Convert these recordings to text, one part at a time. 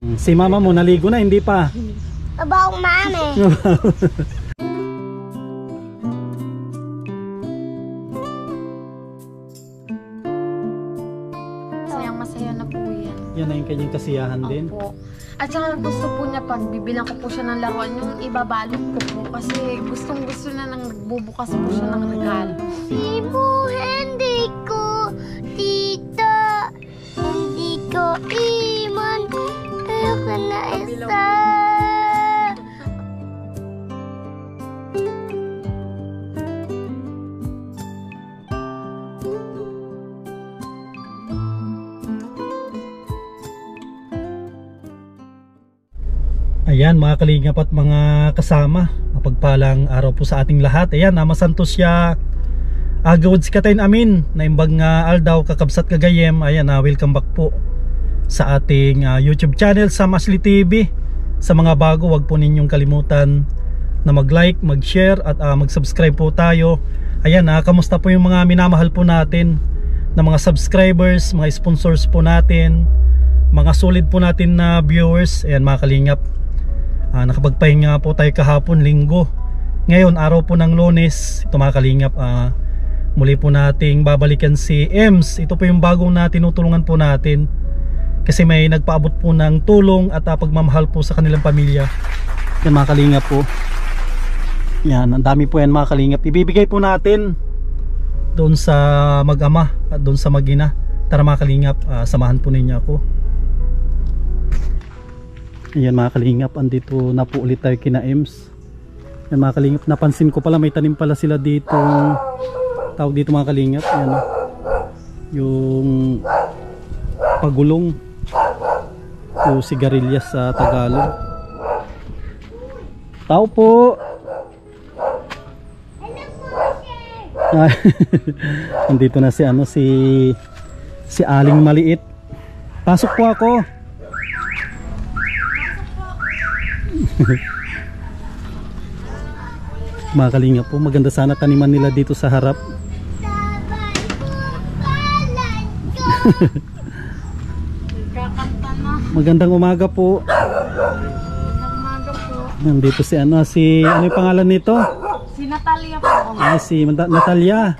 Si mama mo naligo na, hindi pa? About mommy. Masaya na po yan. Yan na yung kanyang kasiyahan din. Opo. At saka gusto po niya pag bibilang ko po siya ng laruan, yung ibabalot ko po. Kasi gustong gusto na nang nagbubukas po siya ng regalo. Ibu, hindi ko dito. Hindi ko iman. Ayoko na isa. Ayan mga kalingap at mga kasama, mapagpalang araw po sa ating lahat. Ayan, masantos siya agawad si katain amin na imbag nga aldaw kakabsat kagayem. Ayan, welcome back po sa ating YouTube channel sa Ashley TV. Sa mga bago, wag po ninyong kalimutan na mag-like, mag-share at mag-subscribe po tayo. Ayan, kamusta po yung mga minamahal po natin na mga subscribers, mga sponsors po natin, mga solid po natin na viewers. Ayan mga kalingap, nakapagpahinga po tayo kahapon, linggo. Ngayon araw po ng Lunes, ito mga kalingap, muli po nating babalikan si Ems. Ito po yung bagong na tinutulungan po natin kasi may nagpaabot po ng tulong at pagmamahal po sa kanilang pamilya. Yan mga kalingap po, yan, ang dami po yan mga kalingap. Ibibigay po natin doon sa mag-ama at doon sa mag-ina. Tara mga kalingap, samahan po ninyo ako. Ayan mga kalingap, andito na po ulit tayo kina Ems. Ayan mga kalingap, napansin ko pala may tanim pala sila dito, tawag dito mga kalingap, ayan, yung pagulong o sigarilyas sa Tagalog. Tao po. Andito na si si Aling Maliit. Pasok po ako. Mga kalingap po, maganda sana taniman nila dito sa harap. Magandang umaga po. Nandito si ano yung pangalan nito? Si Natalia po. Si Natalia.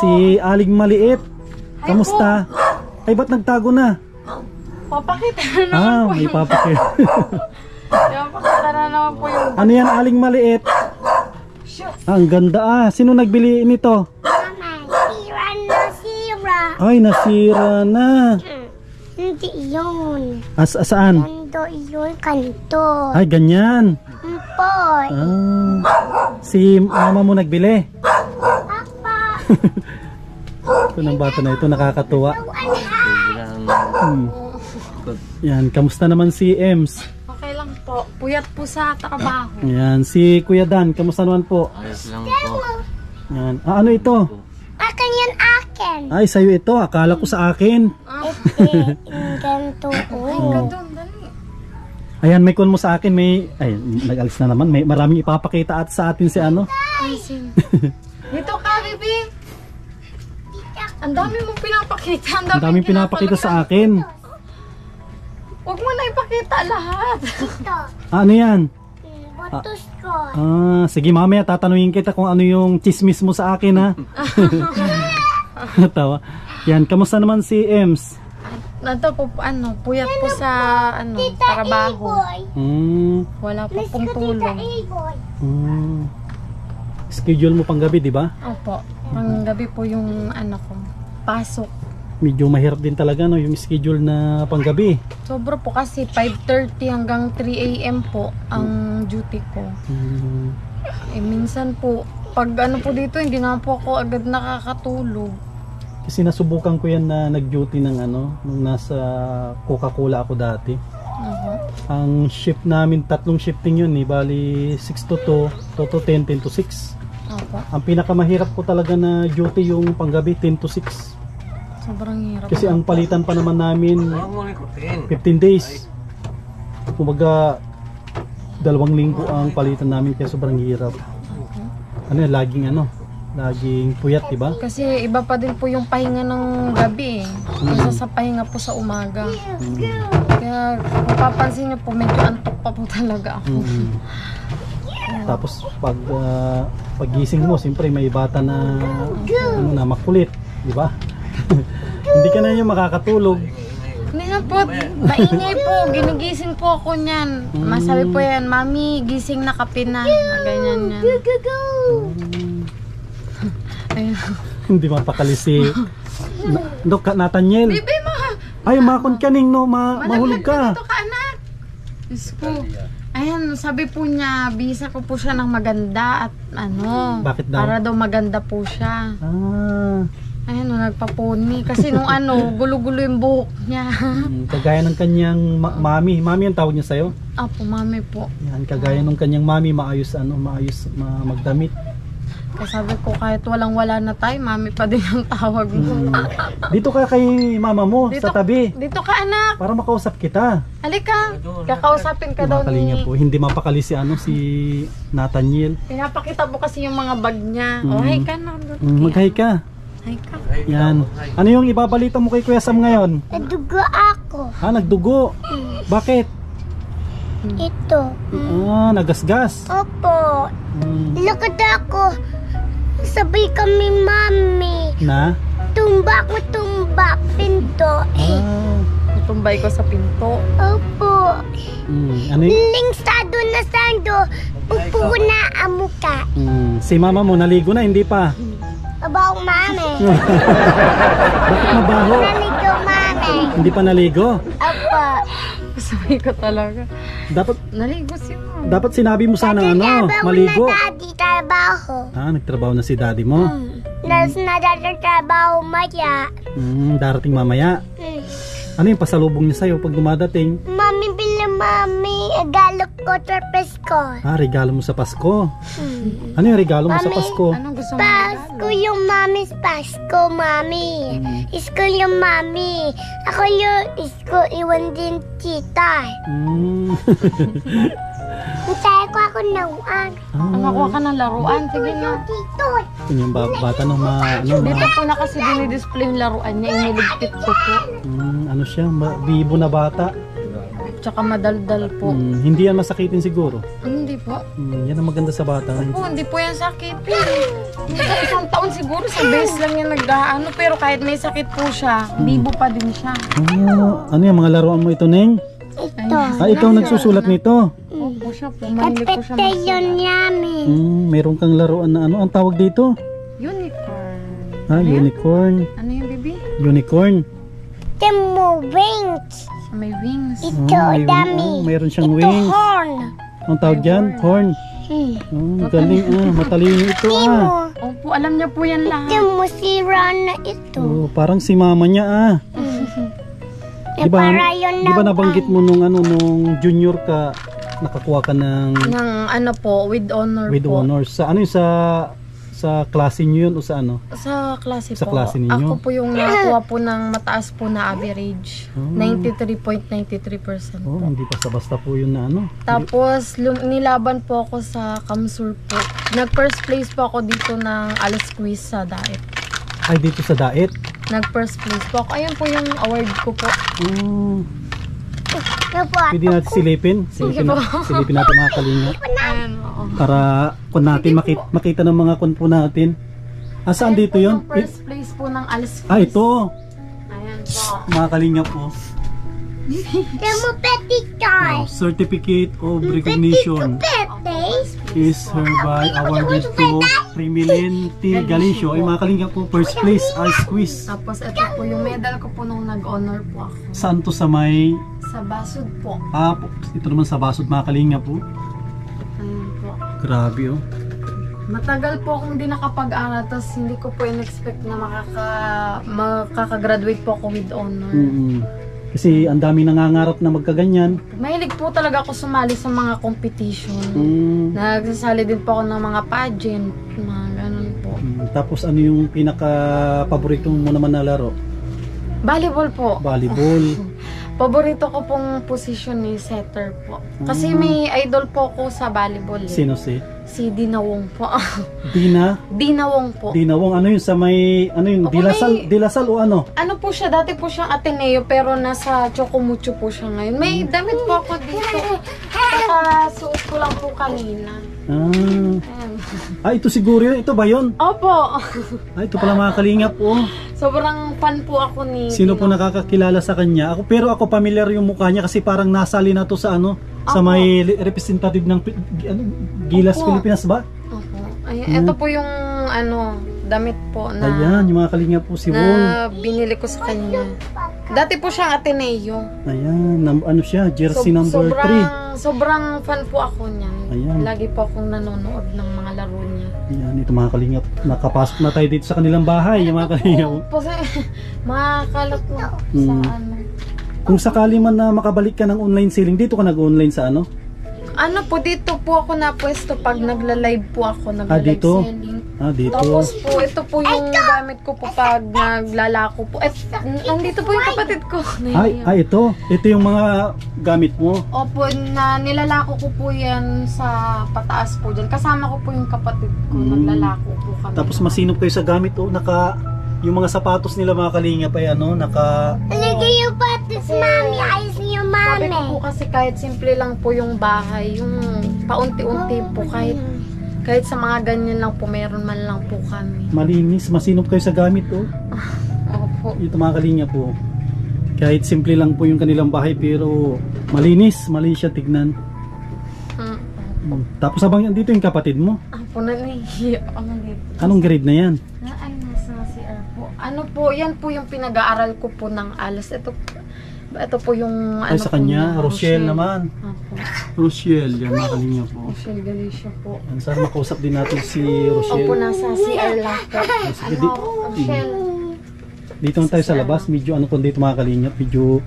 Si Aling Maliit. Kamusta? Ay, ba't nagtago na? Papakita na naman po may yung... papakita. Papakita na naman po yung... Ano yan, Aling Maliit? Ang ganda Sino nagbili nito? Nasira. Ay, nasira na. Hindi yun. Saan? Kanto yun, kanto. Ay, ganyan. Boy. Si mama mo nagbili? Papa. Ito ng bata na ito, nakakatuwa. Yan, kamusta naman si Ems? Okay lang po. Puyat po sa trabaho. Yan, si Kuya Dan, kamusta naman po? Ayos lang po. Yan. Ano ito? Akin yan, akin. Ay, sa'yo ito. Akala ko sa akin. Ganto. Doon, dali. Ayan, may kun mo sa akin. Ay, nag-alis na naman. May maraming ipapakita at sa atin si ano. Ay, sin. Dito ka, baby. Ang dami mong pinapakita. Ang daming pinapakita sa akin. Huwag mo na ipakita lahat. Ito. Ano yan? Botos ko. Sige mamaya tatanungin kita kung ano yung chismis mo sa akin ha. Tawa. Yan, kamusta naman si Ems? Nato po, puyat po sa, trabaho. Wala po pong tulong. Schedule mo pang gabi, di ba? Opo, pang gabi po yung, ko, pasok. Medyo mahirap din talaga no, yung schedule na panggabi. Sobra po kasi 5:30 hanggang 3 AM po ang duty ko. Minsan po, pag po dito, hindi na po ako agad nakakatulog. Kasi nasubukan ko yan na nag-duty ng nung nasa Coca-Cola ako dati. Ang shift namin, 3 shifting yun bali 6 to 2, 2 to 10, 10 to 6. Ang pinakamahirap ko talaga na duty yung panggabi, 10 to 6. Sobrang hirap. Kasi ang palitan pa naman namin 15 days. Kumbaga 2 linggo ang palitan namin kaya sobrang hirap. Laging puyat, diba? Kasi iba pa din po yung pahinga ng gabi kaysa sa pahinga po sa umaga. Kaya kung papansin niyo po, medyo antok pa po talaga ako. Tapos paggising mo, siyempre may bata na ano na makulit, di ba? Hindi ka na yung makakatulog. Hindi na po, maingay po, ginigising po ako niyan. Masabi po yan, Mami, gising na, kape na. Ganyan yan. Ayun. Hindi mapakali si Nathaniel. Bibi mo! Ay, makon ka ning no, mahulog ka. Dito ka, anak. Diyos ko. Ayan, sabi po niya, bisa ko po siya ng maganda at ano. Bakit daw? Para daw maganda po siya. Ayan, nagpaponi. Kasi nung ano, gulo-gulo yung buhok niya. Kagaya ng kanyang mami. Mami ang tawag niya sa'yo? Apo, mami po. Yan, kagaya ng kanyang mami, maayos magdamit. Kasi sabi ko, kahit walang-wala na tayo, mami pa din ang tawag mo. Dito ka kay mama mo, Dito, sa tabi. Dito ka, anak. Para makausap kita. Halika. Kakausapin ka daw Makalinga ni... po. Hindi mapakali si Nathaniel. Pinapakita mo kasi yung mga bag niya. Oh, hi ka na. Mag-hi ka. Hi ka. Yan. Ano yung ibabalita mo kay Kuya Sam ngayon? Nadugo ako. Nagdugo. Bakit? Ito. Nagasgas. Opo. Lakad ako. Sabay kami, Mami. Na? Tumba ko, tumba. Pinto. Tumbay ko sa pinto. Opo. Ano yun? Lingsado na sando. Upo na amuka. Si mama mo naligo na, hindi pa? Abaw, Mami. Bakit mabaho? Naligo, Mami. Hindi pa naligo? Opo. Sabi ko talaga. Naligo si mama. Dapat sinabi mo sana maligo. Na daddy trabaho. Nagtrabaho na si daddy mo. Nagtatrabaho maya. Darating mamaya. Ano yung pasalubong niya sa'yo pag dumadating? Mami, Mami, galok ko sa Pasko. Regalo mo sa Pasko. Ano yung regalo mo sa Pasko? Anong gusto mo? Pasko yung Mami's Pasko, Mami. Isko yung Mami. Ako yung isko, iwan din tita. Tayo ko ako nauan. Nakuha ka ng laruan. Sige na. Dito. Yung bata no, Dito po na kasi dinidisplay yung laruan niya. Iniligpit ko po. Ano siya, bibo na bata. Tsaka madaldal po. Hindi yan masakitin siguro. Hindi po. Yan ang maganda sa bata. Hindi po yan sakit. Isang taon siguro sa base lang yan nagdaano. Pero kahit may sakit po siya, bibo pa din siya. Ano yung mga laruan mo ito, Neng? Ito. Ikaw nagsusulat nito? Opo siya po. Mahilig ko siya Kapete yun namin. Meron kang laruan na ano? Ang tawag dito? Unicorn. Unicorn. Ano yung baby? Unicorn. Temo wings. May wings. Ito, dami. Mayroon siyang Ito, wings. horn. Ang tawag dyan? Horn. Galing matalino ito Timo. Opo, alam niya po yan lahat. Timo si Rana ito. Parang si mama niya Para yun Di ba nabanggit mo nung junior ka, nakakuha ka ng ano po, with honor with po. honors. Sa ano yung sa klase niyo yun o sa ano? Sa klase Sa po. klase ninyo? Ako po yung nakakuha po ng mataas po na average. 93.93%. Hindi pa sa basta po yun na ano. Tapos nilaban po ako sa Kamsur po. Nag first place po ako dito ng Alas Quiz sa Daet. Ay, dito sa Daet? Nag first place po ako. Ayun po yung award ko po. Pwede natin silipin. Silipin natin mga kalinga. Ayan, oo. Para kung natin makita ng mga kun po natin. Saan dito yun? Yung first place po ng Alas Quiz. Ito. Ayan po. Mga kalinga po. Timo petitoy. Certificate of recognition is hereby awarded to Primilin T. Galicio. Ay mga kalinga po, first place Ice Quiz. Tapos ito po yung medal ko po nung nag-honor po ako. Saan to sa may... Sa Basud po. ito naman sa Basud mga kalinga po. Ayan po. Grabe oh. Matagal po akong di nakapag-aral, tapos hindi ko po in-expect na makaka-graduate po ako with honor. Kasi ang dami nangangarap na magkaganyan. Mahilig po talaga ako sumali sa mga competition. Nagsasali din po ako ng mga pageant, mga ganun po. Tapos ano yung pinaka-paborito mo naman na laro? Volleyball po. Volleyball. Paborito ko pong position ni setter po. Kasi may idol po ako sa volleyball. Sino si? Si Dinawong po. Dinawong po. Dinawong, ano yun sa may, ano yun, Opo, Dilasal o ano? Ano po siya, dati po siyang Ateneo pero nasa Chocomucho po siya ngayon. May damit po ako dito. Saka suot ko lang po kanina. Ah, ito siguro yun, ito ba yun? Opo. Ito pala mga kalingap po. Sobrang fan po ako ni Sino po Dinawong. nakakakilala sa kanya? Pero ako familiar yung mukha niya kasi parang nasali na to sa ano, sa may representative ng Gilas, Opo. Pilipinas ba? Opo. Ay, ito po yung ano, damit po na Ayan, yung mga kalingap po si Wong. na binili ko sa kanya. Dati po siyang Ateneo. Ayan, ano siya, jersey number 3. Sobrang fan po ako niyan. Ayan. Lagi po akong nanonood ng mga laro niya. Ayan, ito mga kalingap. Nakapasok na tayo dito sa kanilang bahay, yung mga kalingap. Po, makakalap po sa ano. Kung sakali man na makabalik ka ng online selling, dito ka nag-online sa ano? Ano po, dito po ako napwesto pag nagla-live po ako, nagla-live dito? selling. Dito. Tapos po, ito po yung gamit ko po pag naglalako po. Nandito po yung kapatid ko. Ito. Ito yung mga gamit mo. Opo, na nilalako ko po yan sa pataas po dyan. Kasama ko po yung kapatid ko, naglalako po kami. Tapos masinop kayo sa gamit, yung mga sapatos nila mga kalingap ay Lagay yung patis, mami. Ayos niyo, Sabi mami. ko po kasi kahit simple lang po yung bahay, yung paunti-unti po, kahit sa mga ganyan lang po, meron man lang po kami. malinis, masinop kayo sa gamit Opo. Ito mga kalingap po. Kahit simple lang po yung kanilang bahay pero malinis siya tignan. Tapos habang dito yung kapatid mo. Opo, nalihiya ako dito. Anong grade na yan? Ay, nasa CR po. Ano po, yan po yung pinag-aaral ko po ng alas. Ito po yung Ay, sa kanya, po niya, Rochelle naman. Opo. Rochelle, yan mga kalingap po. Rochelle Galicia po. Sana makausap din natin si Rochelle. Opo, nasa CR lang po. Sige, Rochelle. Dito na tayo sa labas, medyo kung dito mga kalingap, medyo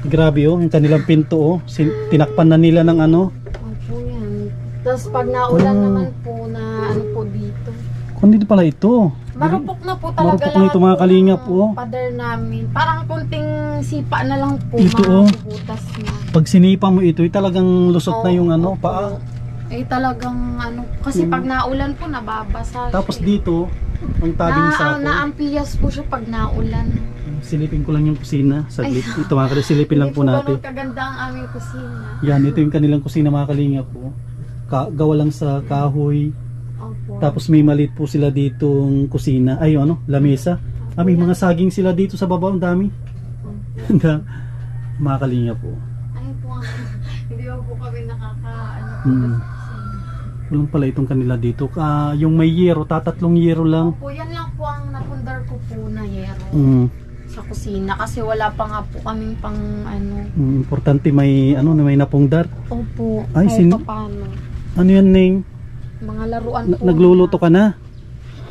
grabe yung kanilang pinto tinakpan na nila ng ano. Opo yan. Tapos pag naulan naman po na ano po dito. Kung dito pala ito. Marupok na po talaga Marupok na ito mga kalingap pader namin. Parang kunting sipa na lang po. Ito, mabubutas na. Pag sinipa mo ito, talagang lusot na yung Opo. paa. Talagang kasi pag naulan po nababasa. Tapos siya. dito, ang tabing sako. Naampiyas po siya pag naulan. Silipin ko lang yung kusina. Saglit. Ito mga kalingap, silipin lang po natin. Hindi po kaganda ang aming kusina. Yan, ito yung kanilang kusina mga kalingap po. Gawa lang sa kahoy. Opo. Tapos may maliit po sila ditong kusina. Ay, lamesa. May mga saging sila dito sa baba. Ang dami. Mga kalingap po. Ay po. Hindi po kami Walang pala itong kanila dito. Yung may yero, tatatlong yero lang. Opo, yan lang po ang napundar ko po na yero. Sa kusina kasi wala pa nga po kaming pang Importante may napungdar. Opo. Ay, paano. Ano yan, Ning? Mga laruan po. Nagluluto ka na?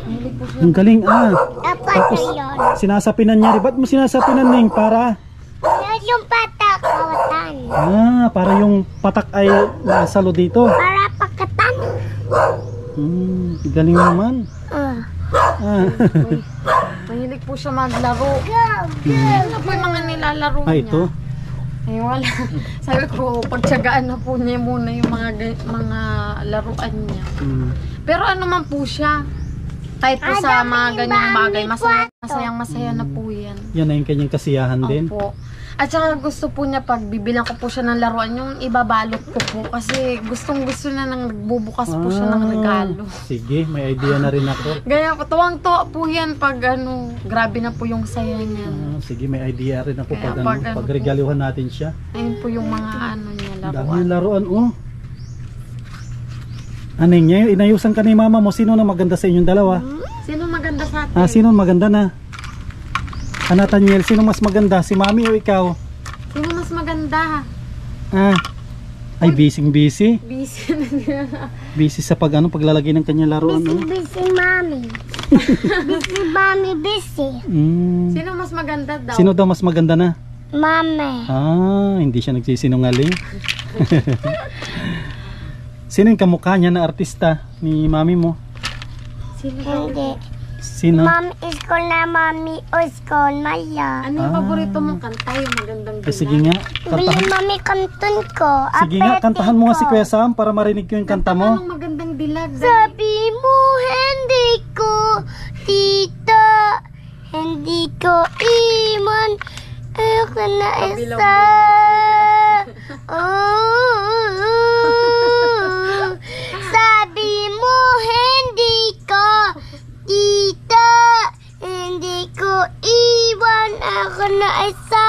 Hindi po siya. Ang galing Tapos yun. Sinasapinan niya. Ba't mo sinasapinan, Ning? Para? Yung patak, kawatan. Para yung patak ay nasalo dito. Para pakatan. Galing naman. Mahilig po siya maglaro. Ano po yung mga nilalaro niya? Ito? Ay, wala. Sabi ko, pagtsagaan na po niya muna yung mga laruan niya. Pero ano man po siya, kahit po sa mga ganyang bagay, masayang-masaya na po yan. Yan na yung kanyang kasiyahan din. Opo. At saka gusto po niya pag bibilang ko po siya ng laruan, yung ibabalot ko po. Kasi gustong-gusto na nang nagbubukas po siya ng regalo. Sige, may idea na rin ako. Gaya po, tuwang-tuwa po yan pag grabe na po yung saya niya. Sige, may idea rin ako Kaya pag regaluhan natin siya. Ayun po yung mga niya, laruan. Dami yung laruan, Aneng niya, inayusan ka ni mama mo. Sino na maganda sa inyong dalawa? Sino maganda sa atin? Sino maganda na? Nathaniel, sino mas maganda? Si mami o ikaw? Sino mas maganda? Ay, busy. Busy na niya. Busy sa paglalagay ng kanyang laruan. Busy, mami. Busy, mami, busy. Sino mas maganda daw? Sino daw mas maganda na? Mami. Hindi siya nagsisinungaling. Sino yung kamukha niya na artista ni mami mo? Hindi. Sino? Mami, school na mami. O school, Maya. Ano yung paborito mong kanta? Yung magandang gina? Sige nga, Bili mami kantun ko. Sige nga, kantahan mo nga si Kuya Sam para marinig ko yung kanta mo. Anong magandang dilag. Sabi mo, hindi ko, tita. Hindi ko iman. Ako na Kabilang isa. Oh, sabi mo, hindi ko, tita. Hindi ko iwan. Ako na isa.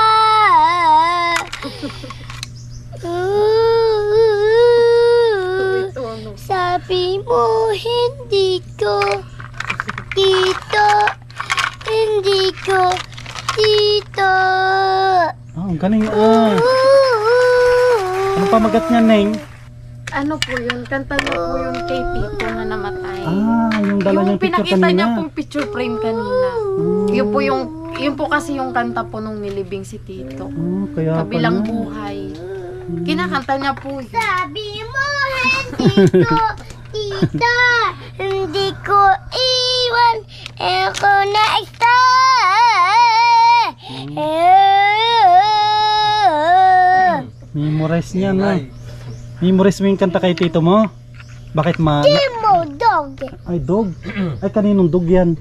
Sabi mo, hindi ko, tito. Hindi ko, tito. Ang galing Ano pamagat niya, Neng? Ano po yun? Kanta niya po yun kay Tito na namatay. Yung dala niyang Yung picture pinakita kanina. niya pong picture frame kanina. Yun po kasi yung kanta po nung nilibing si Tito. Kaya Kabilang pala. buhay. Kinakanta niya po yun. Sabi mo, hindi ko, tita. Hindi ko iwan. Ako na isa. Memorize niya, no? Memorize mo yung kanta kay tito mo? Bakit Timo, dog. Ay, dog. Ay, kaninong dog yan?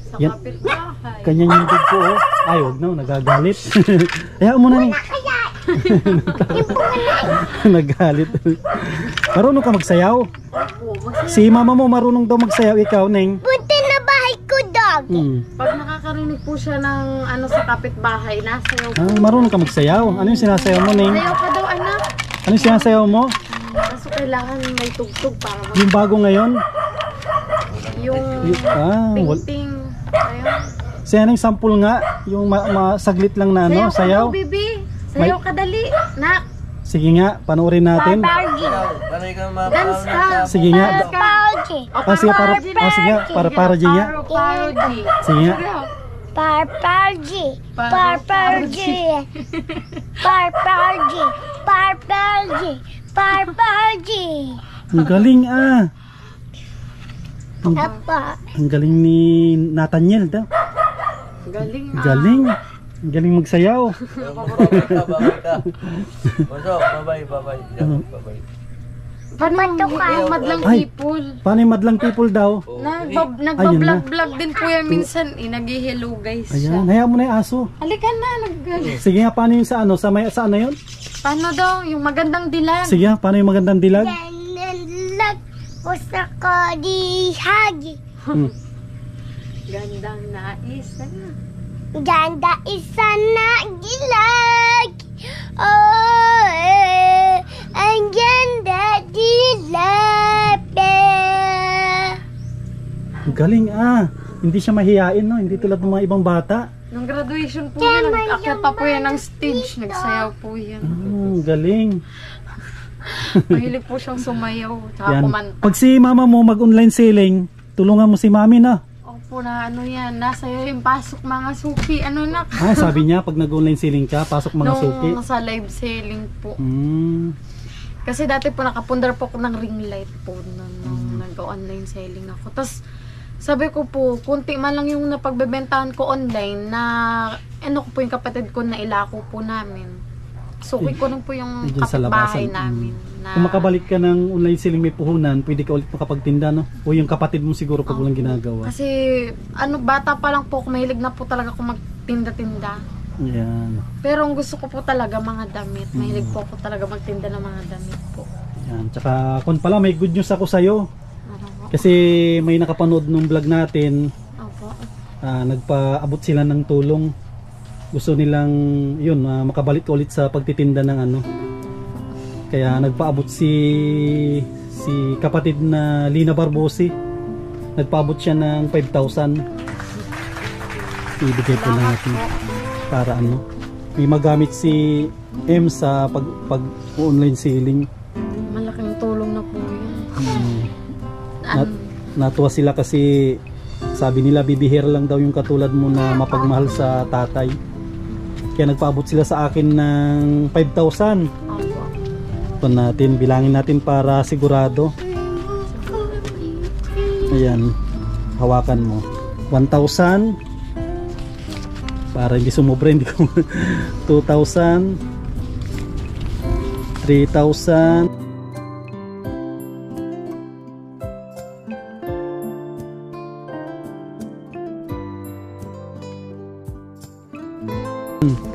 Sa Yan. kapitbahay. Kanyan yung dog ko, oh. Ay, huwag na, nagagalit. Hayaan mo na, Neng. Nagalit. Marunong ka magsayaw? Si mama mo marunong daw magsayaw, ikaw, Neng. Punta na bahay ko, dog. Pag nakakarinig po siya ng ano sa kapitbahay, nasayaw po. Marunong ka magsayaw. Ano yung sinasayaw mo, Neng? Sayaw ka daw, anak. Ano yung sinasayaw mo? Kaso kailangan may tugtog para Yung bago ngayon? yung painting. Ayun. Siya ng sample nga, yung saglit lang na ano, sayaw. Sayaw ka daw, bibi. Sayaw ka dali. Nak. Sige nga, panoorin natin. Pargy. Dance ka. Sige nga. Pargy. Sige, sige, para parody nga. Parody. Sige nga. Parpargy. Parpargy. Parpargy. Parpargy. Parpargy. Ang galing Apa. Ang galing ni Nathaniel daw. Galing. Galing. Ang galing magsayaw. Paano yung madlang Ay. people? Paano yung madlang people daw? Nagbablog-vlog din po yan minsan. Nag-hello guys siya. Ayan, hayaan mo na yung aso. Halika na. Sige nga, paano yung sa ano? Sa ano yun? Paano daw? Yung magandang dilag. Sige nga, paano yung magandang dilag? Nanlag ko sa kadihagi. Gandang nais. Ganda isa na gilag. Oh, ang ganda dilag. Ang galing Hindi siya mahihain, no? Hindi tulad ng mga ibang bata. Nung graduation po yan, nag-akyat pa po yan ng stage. Nagsayaw po yan. Galing. Mahilig po siyang sumayaw. Tsaka Yan. kumanta. Pag si mama mo mag-online selling, tulungan mo si mami na. Opo na ano yan. Nasa yung pasok mga suki. Ano na? Sabi niya, pag nag-online selling ka, pasok mga suki. Nung sa live selling po. Kasi dati po nakapundar po ako ng ring light po nung nag-online selling ako. Tapos sabi ko po, kunti man lang yung napagbebentahan ko online na ano ko po yung kapatid ko na ilako po namin. Suki ko rin po yung Diyan sa kapitbahay labasan. namin. Na, Kung makabalik ka ng online selling may puhunan, pwede ka ulit makapagtinda, no? O yung kapatid mo siguro pag walang ginagawa. kasi ano, bata pa lang po, mahilig na po talaga ako magtinda-tinda. Yan. Pero ang gusto ko po talaga mga damit. Mahilig po ako talaga magtinda ng mga damit po. Yan. Tsaka kung pala may good news ako sa'yo. Ano po? Kasi may nakapanood nung vlog natin, Opo. nagpaabot sila ng tulong. Gusto nilang yun, makabalik ulit sa pagtitinda ng ano. Kaya nagpaabot si kapatid na Lina Barbosi. Nagpaabot siya ng 5,000. Ibigay po natin para ano. May magamit si M sa pag online selling. Malaking tulong na po yun. Natuwa sila kasi sabi nila bibihira lang daw yung katulad mo na mapagmahal sa tatay. Kaya nagpaabot sila sa akin ng 5,000. Opo. Ito natin, bilangin natin para sigurado. Ayan, hawakan mo. 1,000. Para hindi sumobra, hindi ko 2,000. 3,000.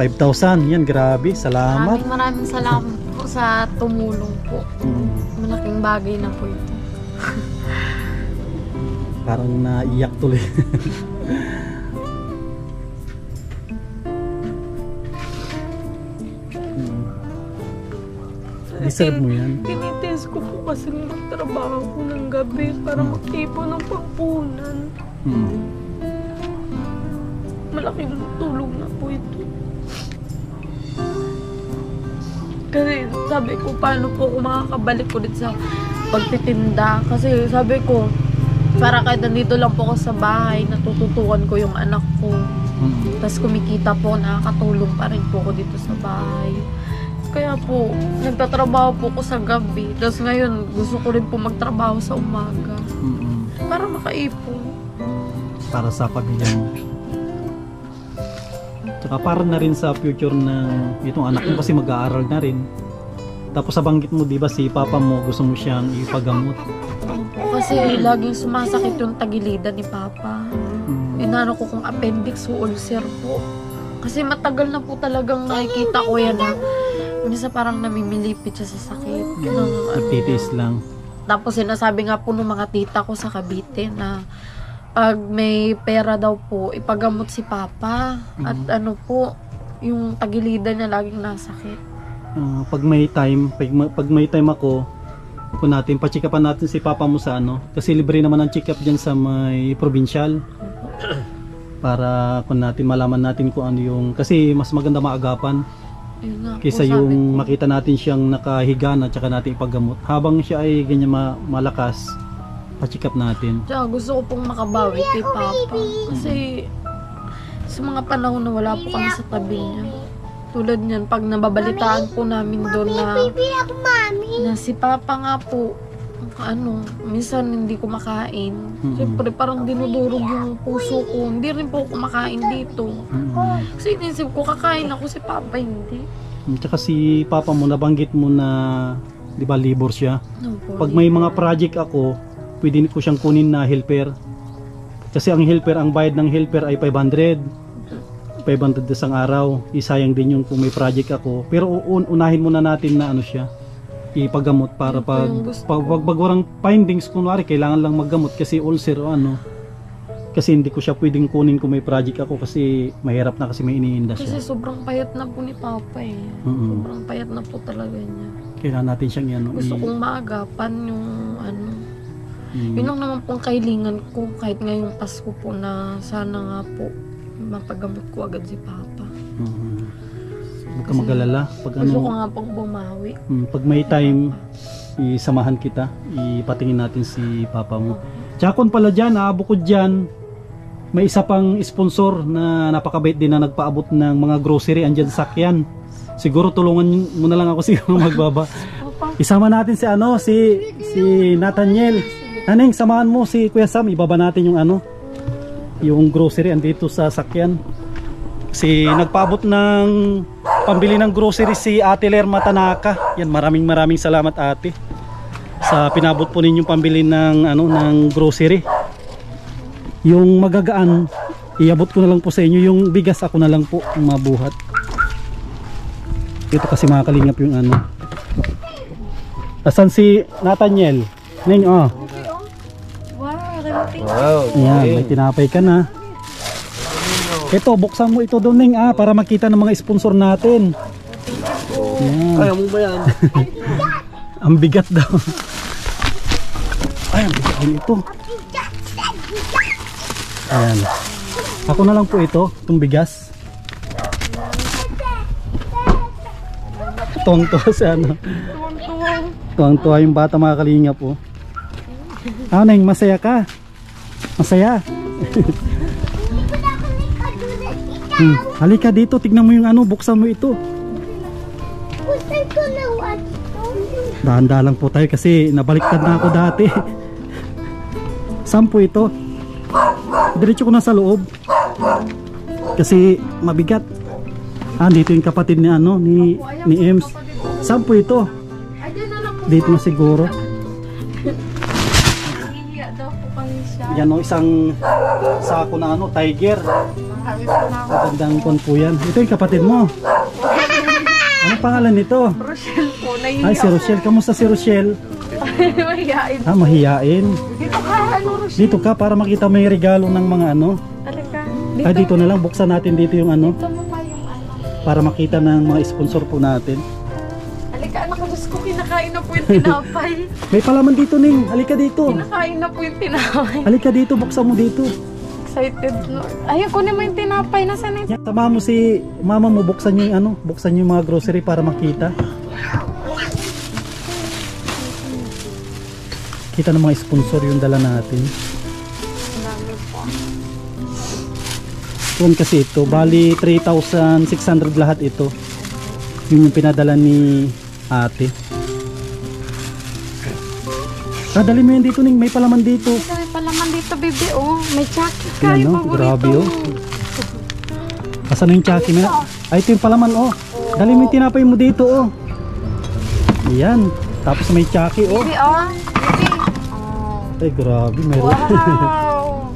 5,000. Yan, grabe. Salamat. Maraming salamat po sa tumulong po. Malaking bagay na po ito. Parang naiyak tuloy. Deserve mo yan. Tinitest ko po kasi magtrabaho ko ng gabi para mag-ipon ng pagpunan. Malaking tulong na po ito. Kasi sabi ko, paano po ako makakabalik ulit sa pagtitinda? Kasi sabi ko, para kahit nandito lang po ako sa bahay, natututukan ko yung anak ko. Tapos kumikita po, nakakatulong pa rin po ako dito sa bahay. Kaya po, nagtatrabaho po ako sa gabi. Tapos ngayon, gusto ko rin po magtrabaho sa umaga. Para makaipon. Para sa pamilya mo. Tsaka para na rin sa future ng itong anak mo kasi mag-aaral na rin. Tapos sa banggit mo, di ba si papa mo gusto mo siyang ipagamot? Kasi laging sumasakit yung tagilidan ni papa. Inano ko kung appendix o ulcer po. Kasi matagal na po talagang nakikita ko yan na minsan parang namimilipit siya sa sakit. Nagtitiis lang. Tapos sinasabi nga po ng mga tita ko sa Cavite na pag may pera daw po, ipagamot si papa. At ano po, yung tagilidan niya laging nasakit. Pag may time ako, kung natin, pa-check-upan natin si papa mo sa ano. Kasi libre naman ang check-up dyan sa may provincial. Para kung natin malaman natin kung ano yung, kasi mas maganda maagapan. Kaysa yung makita natin siyang nakahiga na tsaka natin ipagamot. Habang siya ay ganyan malakas, pa-check up natin. Tsaka gusto ko pong makabawi kay papa. Kasi sa mga panahon na wala po kami sa tabi niya. Tulad niyan, pag nababalitaan po namin doon na si papa nga po, minsan hindi kumakain. Siyempre parang dinudurog yung puso ko. Hindi rin po kumakain dito. Kasi inisip ko, kakain ako, si papa hindi. Tsaka si papa mo, nabanggit mo na, di ba, labor siya? Pag may mga project ako, pwede ko siyang kunin na helper. Kasi ang helper, ang bayad ng helper ay 500 isang araw. Isayang din yung kung may project ako. Pero unahin muna natin na ano siya, ipagamot para pag warang findings, kunwari kailangan lang maggamot kasi ulcer o ano, kasi hindi ko siya pwedeng kunin kung may project ako kasi mahirap na kasi may iniinda siya. Kasi sobrang payat na po ni papa eh. Sobrang payat na po talaga niya. Kailangan natin siyang gusto kong maagapan yung ano. Yun lang naman pong kailingan ko kahit ngayong Pasko po na sana nga po mapagamot ko agad si papa. Huwag ka mag-alala. Gusto ko nga pong bumawi. Pag may time, isamahan kita, ipatingin natin si papa mo. Tsaka pala dyan, bukod dyan, may isa pang sponsor na napakabait din na nagpaabot ng mga grocery andyan sa sakyan. Siguro tulungan mo na lang ako siguro magbaba. Isama natin si Nathaniel. Naning, samahan mo si Kuya Sam, ibaba natin yung grocery andito sa sakyan. Si nagpaabot ng pambili ng grocery si Ate Lerma Tanaka. Yan, maraming salamat ate sa pinabot po ninyong pambili ng ng grocery. Yung magagaan iabot ko na lang po sa inyo, yung bigas ako na lang po mabuhat. Ito kasi mga kalingap yung Asan si Nathaniel? Ning Wow. Yan, may tinapay ka na. Ito, buksan mo ito doon, Ning, para makita ng mga sponsor natin. Yan. Kaya mo ba yan? Ang bigat daw. Ay, ang bigat din ito. Ayan. Ako na lang po ito, itong bigas. Tuwang-tuwa si Tuwang-tuwa yung bata, mga kalingap po. Ning, masaya ka? Masaya? Halika dito, tignan mo yung buksan mo ito. Dahan-dahan lang po tayo kasi nabaliktad na ako dati. Sampo ito. Diretso ko na sa loob kasi mabigat. Dito yung kapatid ni Ems. Sampo ito. Dito na siguro. Yan isang sako na tiger. Maraming salamat. Magandang kon po yan. Ito yung kapatid mo. Anong pangalan nito? Rochelle po, Ay, nahihiya. si Rochelle. Kamusta si Rochelle? Mahihiyain. Ah, mahiyain. Dito ka, ano Rochelle? Dito ka para makita mo yung regalo ng mga ano. Talaga. Ay, dito na lang. Buksan natin dito yung ano. Dito mo pa yung ano. Para makita ng mga sponsor po natin. Halika anak ko, Diyos ko, kinakain na po yung tinapay. May palaman dito, Ning. Halika dito. Kinakain na po yung tinapay. Halika dito. Buksan mo dito. Excited, Lord. Ayun, kunin mo yung tinapay. Nasaan na yung... Yan, sama mo si mama mo. Buksan nyo yung ano. Buksan nyo yung mga grocery para makita. Kita ng mga sponsor yung dala natin. Dami po. Yun kasi ito. Bali 3,600 lahat ito. Yun yung pinadala ni ate. Dali mo yan dito, Ning. May palaman dito. May palaman dito, baby. Oh, may Chucky ka. Yan, Yung no? paborito Grabe, oh. mo. Asan na yung Chucky? Ay, ito yung palaman, oh. Dali mo yung tinapay mo dito, oh. Ayan. Tapos may Chucky, oh. Baby, oh. Baby. Oh. Ay, grabe. Meron. Wow.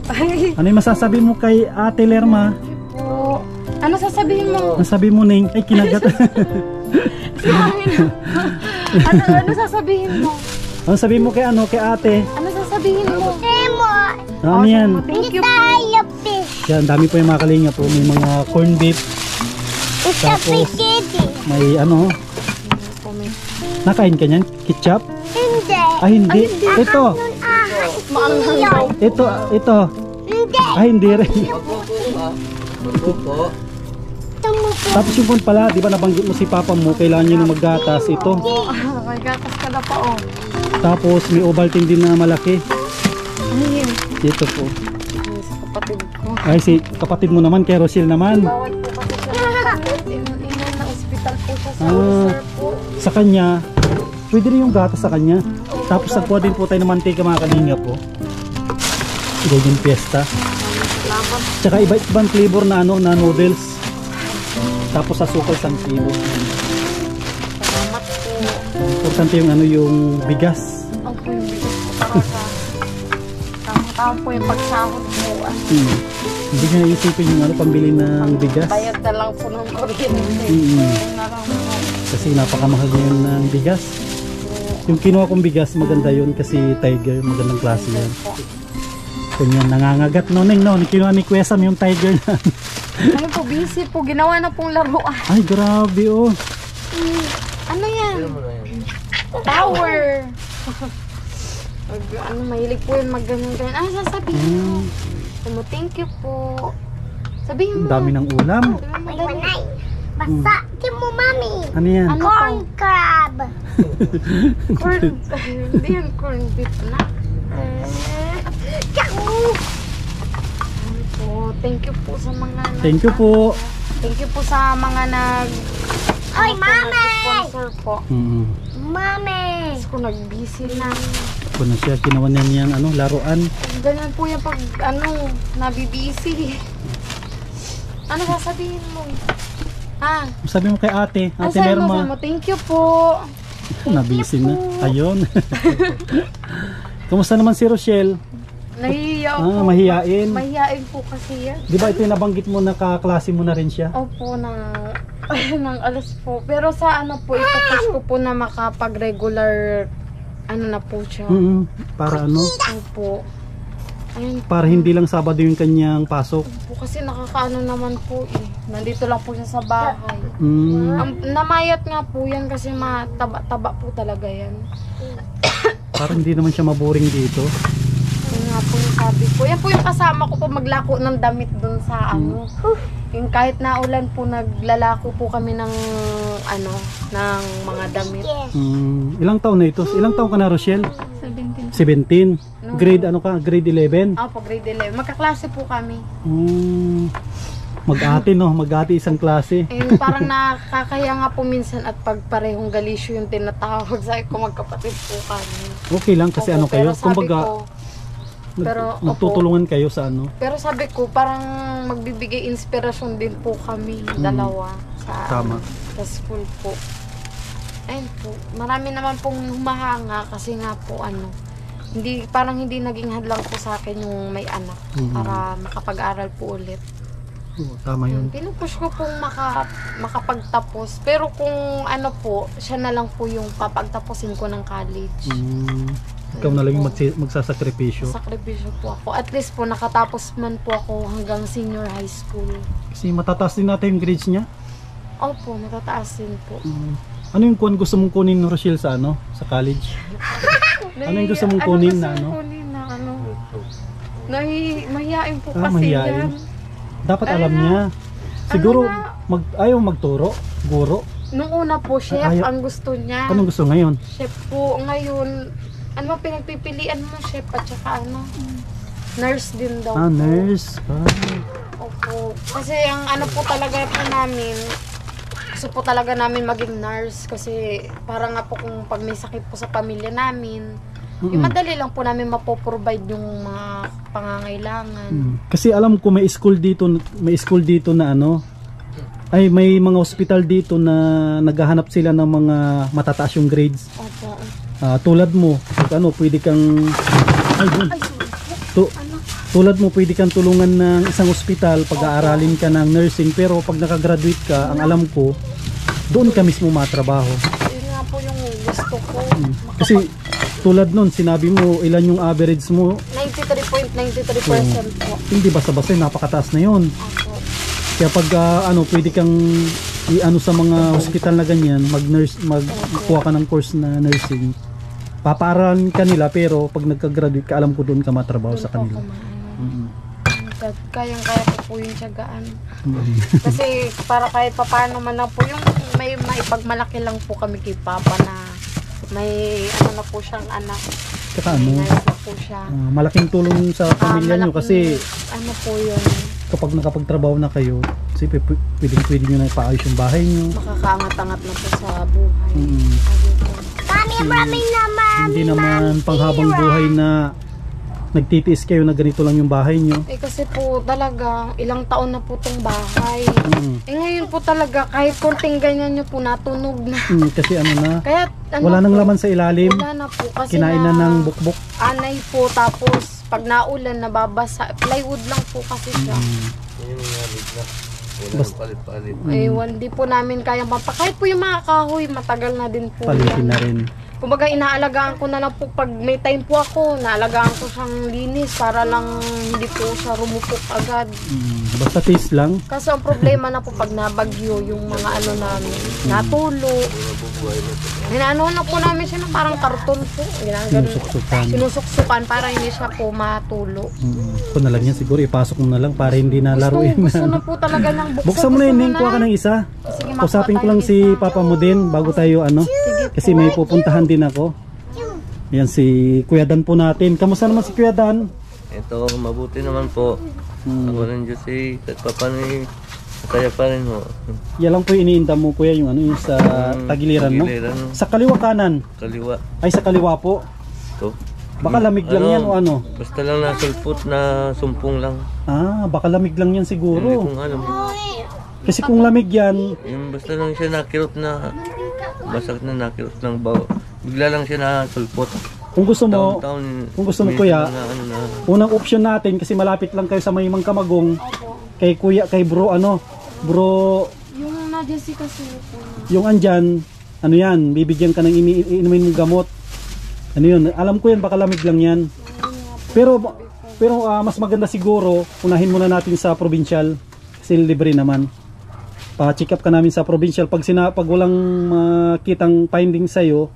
Ay, Ano yung masasabi mo kay Ate Lerma? po. Ano sasabihin mo? Nasabi mo, Ning. Ay, kinagat. Ano sasabihin mo? Ano sabi mo kay ano, kay ate? Ano sasabihin mo? Emo, Ano yan? Thank you po. tayo fish. Yan, dami po yung mga kalinga po. May mga corn beef. It's a Tapos, spaghetti. may ano. Nakain ka niyan? Ketchup? Hindi. Ah, hindi. Ito. Maanghang daw. Ito. Hindi. Ah, hindi rin. Tumupo. Tapos yung corn pala, di ba nabanggit mo si papa mo, kailangan nyo na maggatas. Ito. May gatas ka na pa, oh. Tapos may Ovaltine din na malaki. Ano yun? Dito po. Ay, sa kapatid ko. Ay, si kapatid mo naman, kay Rochelle naman. Bawal po kasi siya. Inan na ospital po siya sa Ah. sir po. Sa kanya, pwede rin yung gatas sa kanya. Tapos nagkuha din po tayo ng mantika mga kalinga po. Golden Fiesta. Salamat. Tsaka iba-ibang flavor na ano, na noodles. Tapos sa sukal 1 kilo. Salamat po. Importante yung ano, yung bigas. Ang po yung bigas ko talaga. Tama-tama po yung pagsahod po. Hindi nga isipin yung ano, pambili ng bigas. Bayad na lang po ng kuryente. Mm. Yung na lang po. Kasi napakamahal yun ng bigas. Yung kinuha kong bigas, maganda yun kasi Tiger, magandang klase yan. Ganyan, nangangagat no, Ning, no? Kinuha ni Kwesam yung Tiger na. Ano po, busy po. Ginawa na pong laruan. Ay, grabe oh. Ano yan? Tower. Ano, mahilig po yun mag-ganyan-ganyan. Ano sasabihin mo? Thank you po. Sabihin mo. Ang dami ng ulam. Sabihin mo, Ay, dali. manay. Basta, mo, mami. Ano yan? Ano Corn po? crab. Corn. Hindi yan corn beef na. Ano po? Thank you po sa mga Thank you po. Thank you po sa mga Oy, mami! sponsor po. Mami. Tapos ko nag-busy na. Ako na siya, ginawa niya niyang ano, laruan. Ganyan po yung pag nabibisi. Ano sasabihin mo? Ha? Sabi mo kay ate, Ano ate sabi mo? Sabi mo, Lerma. thank you po. Nabisi na. Ayun. Kumusta naman si Rochelle? Nahihiya Ah, po. mahiyain. Mahihain po kasi yan. Di ba ito yung nabanggit mo na kaklase mo na rin siya? Opo, ng alas po. Pero sa ano po, ito ko po na makapag-regular ano na po siya. Para ano? Opo. Ayun Para hindi lang Sabado yung kanyang pasok. po kasi nakakaano naman po eh. Nandito lang po siya sa bahay. Namayat nga po yan kasi mataba-taba po talaga yan. Para hindi naman siya maboring dito. Yun nga po yung sabi ko. Yan po yung kasama ko po maglako ng damit dun sa ano. Yung kahit naulan po naglalako po kami ng ano, ng mga damit. Ilang taon na ito? Ilang taon ka na, Rochelle? 17. 17. Grade ano ka? Grade 11? Opo, grade 11. Magkaklase po kami. Mag-ate no? Mag-ate isang klase. Eh, parang nakakaya nga po minsan at pag parehong galisyo yung tinatawag. Sabi ko magkapatid po kami. Okay lang kasi Opo, ano kayo? pero sabi Kumbaga, ko, pero, nagtutulungan kayo sa ano? pero sabi ko parang magbibigay inspirasyon din po kami dalawa sa, Tama. sa school po. Ayun po. Marami naman pong humahanga kasi nga po ano, hindi, parang hindi naging hadlang po sa akin yung may anak para makapag-aral po ulit. Oo, tama yun. Pinupush ko pong makapagtapos. Pero kung ano po, siya na lang po yung papagtapusin ko ng college. Ikaw na lang yung magsasakripisyo. Sakripisyo po ako. At least po nakatapos man po ako hanggang senior high school. Kasi matataas din natin yung grades niya. Opo, matataasin po. Ano yung gusto mong kunin, Rochelle, sa ano? Sa college? Ano yung gusto mong kunin na ano? Mahihain po kasi mahihain. yan. Dapat alam niya. Siguro ayaw magturo, guro. Nung una po, chef ang gusto niya. Anong gusto ngayon? Chef po. Ngayon, ano ba pinagpipilian mo, chef? At saka ano? Nurse din daw po. Nurse. Opo. Kasi ang ano po talaga po namin, gusto po talaga namin maging nurse. Kasi para nga po kung pag may sakit po sa pamilya namin, yung madali lang po namin mapoprovide yung mga pangangailangan. Kasi alam ko may school dito na ano, ay may mga hospital dito na naghahanap sila ng mga matataas yung grades. Opo. Tulad mo, pag ano, pwede kang tulad mo, pwede kang tulungan ng isang hospital, pag-aaralin ka ng nursing, pero pag nakagraduate ka, ang alam ko, doon ka mismo matrabaho. Yun nga po yung gusto ko. Kasi tulad nun, sinabi mo ilan yung average mo. 93.93% po. Hindi basta-basta, napakataas na yun. Opo. Kaya pag pwede kang i-ano sa mga hospital na ganyan, magkuha ka ng course na nursing. Papaaralan ka nila, pero pag nagka-graduate ka, alam ko doon ka matrabaho sa kanila. Kayang-kaya ko po yung tiyagaan. Kasi para kahit papaano man na po yung may maipagmalaki lang po kami kay Papa na may ano na po siyang anak. Kaya ano, nice na po siya. malaking tulong sa pamilya nyo kasi ano po yun, kapag nakapagtrabaho na kayo, kasi pwede nyo na ipaayos yung bahay nyo. makakaangat-angat na po sa buhay. Mami naman. Hindi naman panghabang buhay na nagtitiis kayo na ganito lang yung bahay nyo. Kasi po talaga ilang taon na po tong bahay. Ngayon po talaga kahit konting ganyan nyo po natunog na. Kasi ano na, Kaya wala nang laman sa ilalim. Wala na po kasi Kinain na ng bukbok. Anay po, tapos pag naulan nababasa. Plywood lang po kasi siya. Palit-palit. Hindi po namin kayang kahit po yung mga kahoy matagal na din po Palitin yan. na rin. Kumbaga inaalagaan ko na lang po pag may time po ako, naalagaan ko siyang linis para lang hindi po siya rumupok agad. Basta taste lang. Kasi ang problema na po pag nabagyo yung mga ano namin, natulo. Inaano na po namin siya na parang karton po. Sinusuksukan. Sinusuksukan para hindi siya po matulo. Kung na lang yan, siguro ipasok mo na lang para hindi na laruin. Gusto na po talaga ng buksan. Buksan mo na yun, kuha ka ng isa. Sige, Usapin ko lang si Papa mo din bago tayo ano. Kasi may pupuntahan din ako. Yan si Kuya Dan po natin. Kamusta naman si Kuya Dan? Ito, mabuti naman po. Ako ng Diyos kahit paano kaya pa rin ho. Yan lang po yung iniinda mo, Kuya, yung ano yung sa tagiliran mo. Sa kaliwa kanan? Kaliwa. Ay, sa kaliwa po. Ito. Baka lamig lang yan o ano? Basta lang nasulpot na sumpong lang. Baka lamig lang yan Hindi siguro. kong alam. Kasi kung lamig yan, Yung basta lang siya nakirot na basag na nakirot ng baw. Bigla lang siya nasulpot. kung gusto mo, Kuya, unang option natin kasi malapit lang kayo sa may Mangkamagong. Kay Kuya, kay Bro Yung na Jessica po. yung andyan, ano yan, bibigyan ka ng inumin mong gamot. Ano yun, alam ko yan, baka lamig lang yan. Pero mas maganda siguro, unahin muna natin sa provincial kasi libre naman. Pa-check up ka namin sa provincial. Pag walang kitang finding sa'yo,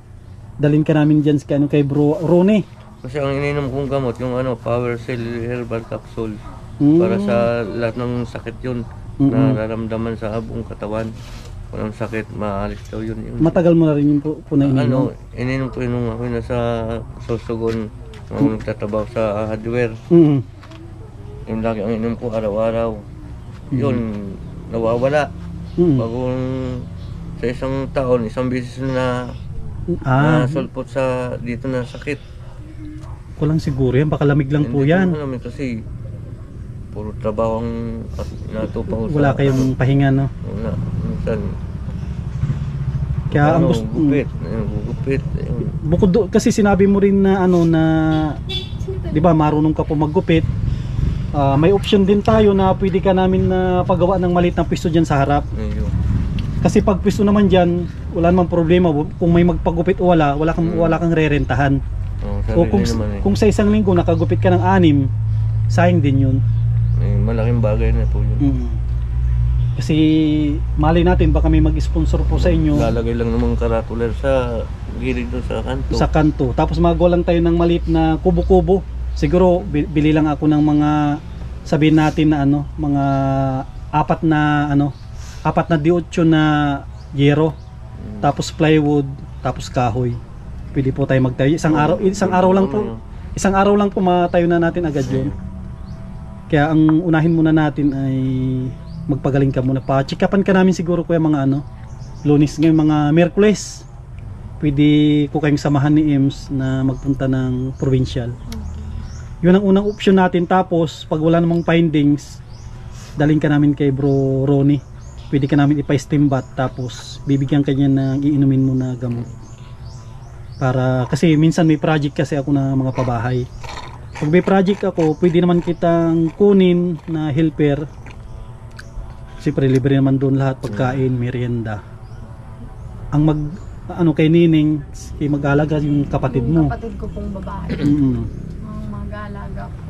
dalhin ka namin dyan kay Bro Rone. Kasi ang ininom kong gamot, yung Power Cell Herbal Capsule. Para sa lahat ng sakit yun na nararamdaman sa buong katawan. Walang sakit, maalis daw yun. Matagal mo na rin yung po na ininom? Ininom ko yun ako nasa Sorsogon. Ako nagtatrabaho sa hardware. Yung lagi ang ininom ko araw-araw. Yun, nawawala. Bagong sa isang taon, isang beses na sulpot sa dito na sakit. Kulang siguro yan, baka lamig lang po yan. Hindi ko namin kasi puro trabaho ang natupaw sa... Wala kayong pahinga, no? Wala, minsan. Kaya ang gupit. Gupit. bukod kasi sinabi mo rin na ano na 'di ba marunong ka po maggupit. May option din tayo na pwede ka namin na paggawa ng maliit na pwesto diyan sa harap. Ayun. Kasi pag pwesto naman diyan, wala namang problema kung may magpagupit o wala kang rerentahan. O kung sa isang linggo nakagupit ka ng 6, sayang din 'yun. Malaking bagay na po 'yun. Kasi mali natin baka may mag-sponsor po sa inyo. Lalagay lang ng mga karatuler sa gilid doon sa kanto. Sa kanto. Tapos magawa lang tayo ng maliit na kubo-kubo. Siguro bili lang ako ng mga sabihin natin na ano, mga 4 na D8 na yero. Tapos plywood, tapos kahoy. Pwede po tayo magtayo. Isang araw lang po matayo na natin agad 'yun. Kaya ang unahin muna natin ay magpagaling ka muna. Pa-check-upan ka namin siguro kuya mga Lunes ngayon, mga Miyerkules. Pwede ko kayong samahan ni Ems na magpunta ng provincial. Yun ang unang option natin. Tapos pag wala namang findings, daling ka namin kay Bro Ronnie. Pwede ka namin ipa-steam bath, tapos bibigyan ka niya ng iinumin mo na gamot. Para kasi minsan may project kasi ako na mga pabahay. Pag may project ako, pwede naman kitang kunin na helper. Siyempre libre naman doon lahat, pagkain, merienda. Ang kay Nining, mag-alaga yung kapatid mo. Kapatid ko pong babae. Ang mag-alaga po.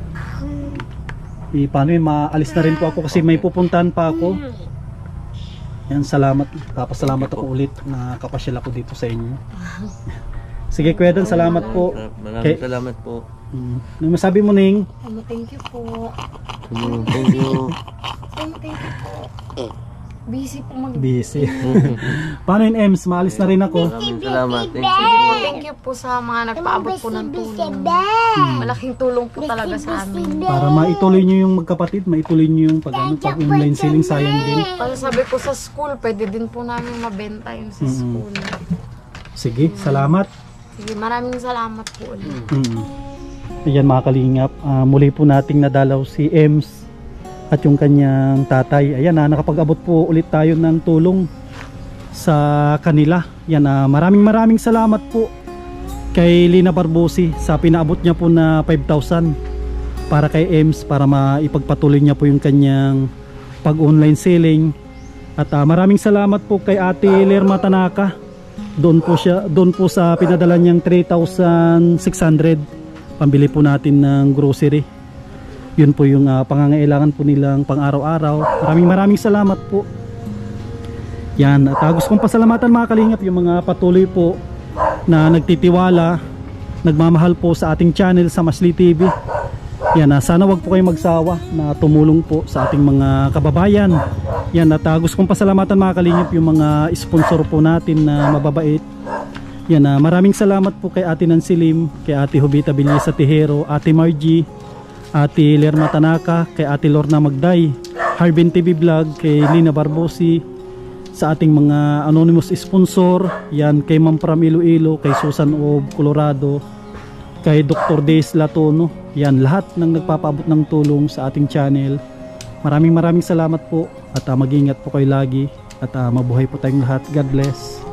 Paano yun, maalis na rin po ako kasi may pupuntahan pa ako. Yan, salamat. Papasalamat ako ulit na kapasyal ako dito sa inyo. Sige Kuya Dan, salamat po. Maraming salamat po. Ano masabi mo, Ning? Thank you po. Thank you. Thank you po. Busy po Busy. Paano yun, Ems? Maalis na rin ako. Maraming salamat. Thank you po sa mga nagpaabot po ng tulong. Malaking tulong po talaga sa amin. Para maituloy nyo yung magkapatid, maituloy nyo yung pag-online selling, sayang din. Kasi sabi ko sa school, pwede din po namin mabenta yun sa school. Sige, salamat. Sige, maraming salamat po ulit. Ayan mga kalingap, muli po nating nadalaw si Ems at yung kanyang tatay. Ayan, nakapag-abot po ulit tayo ng tulong sa kanila. Yan, maraming salamat po kay Lina Barbosi sa pinaabot niya po na 5,000 para kay Ems, para maipagpatuloy niya po yung kanyang pag-online selling. At maraming salamat po kay Ate Lerma Tanaka. Doon po sa pinadala niyang 3,600 pambili po natin ng grocery. Yun po yung pangangailangan po nilang pang-araw-araw. Maraming salamat po. Yan, at gusto kong pasalamatan mga kalingap yung mga patuloy po na nagtitiwala, nagmamahal po sa ating channel sa Masli TV. Yan, sana wag po kayong magsawa na tumulong po sa ating mga kababayan. Yan, at gusto kong pasalamatan mga kalingap yung mga sponsor po natin na mababait. Yan, maraming salamat po kay Ate Nancy Lim, kay Ate Jovita Villesa Tejero, Ate Margie, Ate Lerma Tanaka, kay Ate Lorna Magday, Harbin TV Vlog, kay Lina Barbosi, sa ating mga anonymous sponsor. Yan, kay Ma'am Pram Iloilo, kay Susan of Colorado, kay Dr. Des Latono. Yan, lahat ng nagpapaabot ng tulong sa ating channel. Maraming salamat po, at mag-ingat po kayo lagi, at mabuhay po tayong lahat. God bless.